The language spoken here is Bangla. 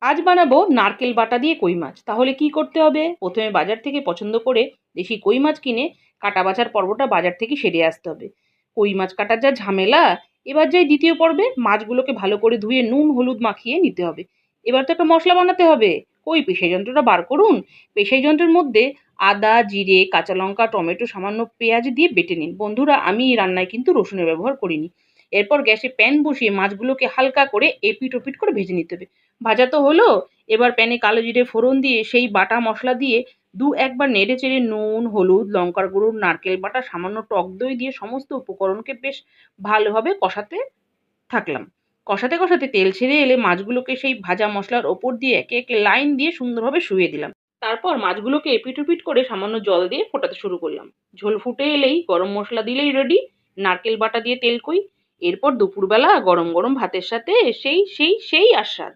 আজ বানাবো নারকেল বাটা দিয়ে কই মাছ। তাহলে কি করতে হবে? প্রথমে বাজার থেকে পছন্দ করে দেশি কই মাছ কিনে কাটা বাছার পর্বটা বাজার থেকে সেরে আসতে হবে। কই মাছ কাটার যা ঝামেলা! এবার যাই দ্বিতীয় পর্বে, মাছগুলোকে ভালো করে ধুয়ে নুন হলুদ মাখিয়ে নিতে হবে। এবার তো একটা মশলা বানাতে হবে। কই পেশাই যন্ত্রটা বার করুন। পেশাই যন্ত্রের মধ্যে আদা জিরে কাঁচা লঙ্কা টমেটো সামান্য পেঁয়াজ দিয়ে বেটে নিন। বন্ধুরা, আমি এই রান্নায় কিন্তু রসুনের ব্যবহার করিনি। এরপর গ্যাসে প্যান বসিয়ে মাছগুলোকে হালকা করে এপিট ওপিট করে ভেজে নিতে হবে। ভাজা তো হলো। এবার প্যানে কালো জিরে ফোড়ন দিয়ে সেই বাটা মশলা দিয়ে দু একবার নেড়ে চেড়ে নুন হলুদ লঙ্কার গুঁড়ো নারকেল বাটা সামান্য টক দই দিয়ে সমস্ত উপকরণকে বেশ ভালোভাবে কষাতে থাকলাম। কষাতে কষাতে তেল ছেড়ে এলে মাছগুলোকে সেই ভাজা মশলার ওপর দিয়ে একে একে লাইন দিয়ে সুন্দরভাবে শুইয়ে দিলাম। তারপর মাছগুলোকে এপিট ওপিট করে সামান্য জল দিয়ে ফোটাতে শুরু করলাম। ঝোল ফুটে এলেই গরম মশলা দিলেই রেডি নারকেল বাটা দিয়ে তেল কই। এরপর দুপুরবেলা গরম গরম ভাতের সাথে সেই সেই সেই আস্বাদ।